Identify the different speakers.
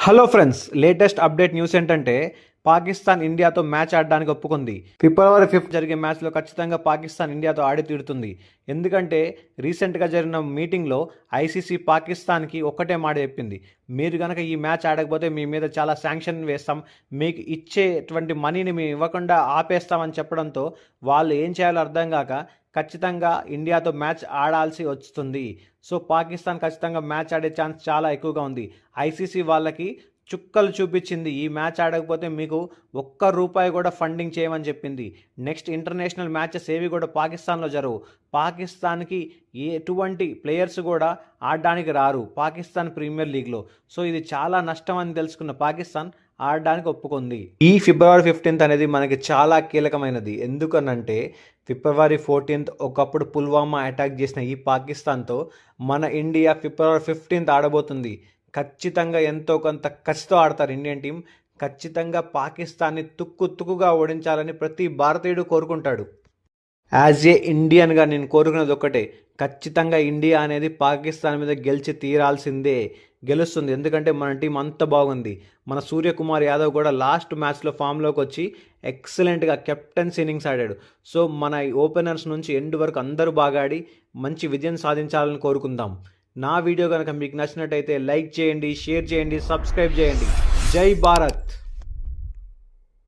Speaker 1: Hello friends, latest update news ఏంటంటే Pakistan ఇండియాతో match ఆడడానికి ఒప్పుకుంది. ఫిబ్రవరి 5 జరిగే మ్యాచ్లో ఖచ్చితంగా పాకిస్తాన్ ఇండియాతో ఆడి తీరుతుంది. ఎందుకంటే రీసెంట్గా జరిగిన మీటింగ్లో ఐసీసీ పాకిస్తాన్కి ఒక్కటే మాట చెప్పింది, మీరు కనుక ఈ మ్యాచ్ ఆడకపోతే మీ మీద చాలా శాంక్షన్ వేస్తాం, మీకు ఇచ్చేటువంటి మనీని మేము ఇవ్వకుండా ఆపేస్తామని చెప్పడంతో వాళ్ళు ఏం చేయాలో అర్థం కాక ఖచ్చితంగా ఇండియాతో మ్యాచ్ ఆడాల్సి వస్తుంది. సో పాకిస్తాన్ ఖచ్చితంగా మ్యాచ్ ఆడే ఛాన్స్ చాలా ఎక్కువగా ఉంది. ఐసీసీ వాళ్ళకి చుక్కలు చూపించింది, ఈ మ్యాచ్ ఆడకపోతే మీకు ₹1 కూడా ఫండింగ్ చేయమని చెప్పింది. నెక్స్ట్ ఇంటర్నేషనల్ మ్యాచెస్ ఏవి కూడా పాకిస్తాన్లో జరగవు. పాకిస్తాన్కి ఎటువంటి ప్లేయర్స్ కూడా ఆడడానికి రారు పాకిస్తాన్ ప్రీమియర్ లీగ్లో. సో ఇది చాలా నష్టం అని తెలుసుకున్న పాకిస్తాన్ ఆడడానికి ఒప్పుకుంది. ఈ ఫిబ్రవరి 15 అనేది మనకి చాలా కీలకమైనది. ఎందుకనంటే ఫిబ్రవరి 14 ఒకప్పుడు పుల్వామా అటాక్ చేసిన ఈ పాకిస్తాన్తో మన ఇండియా ఫిబ్రవరి 15 ఆడబోతుంది. ఖచ్చితంగా ఎంతో కొంత కసితో ఆడతారు ఇండియన్ టీం. ఖచ్చితంగా పాకిస్తాన్ని తుక్కుగా ఓడించాలని ప్రతి భారతీయుడు కోరుకుంటాడు. యాజ్ ఏ ఇండియన్గా నేను కోరుకునేది ఒక్కటే, ఖచ్చితంగా ఇండియా అనేది పాకిస్తాన్ మీద గెలిచి తీరాల్సిందే, గెలుస్తుంది. ఎందుకంటే మన టీం అంత బాగుంది. మన సూర్యకుమార్ యాదవ్ కూడా లాస్ట్ మ్యాచ్లో ఫామ్లోకి వచ్చి ఎక్సలెంట్గా కెప్టెన్స్ ఇన్నింగ్స్ ఆడాడు. సో మన ఓపెనర్స్ నుంచి ఎండ్ వరకు అందరూ బాగా ఆడి మంచి విజయం సాధించాలని కోరుకుందాం. నా వీడియో కనుక మీకు నచ్చినట్టయితే లైక్ చేయండి, షేర్ చేయండి, సబ్స్క్రైబ్ చేయండి. జై భారత్.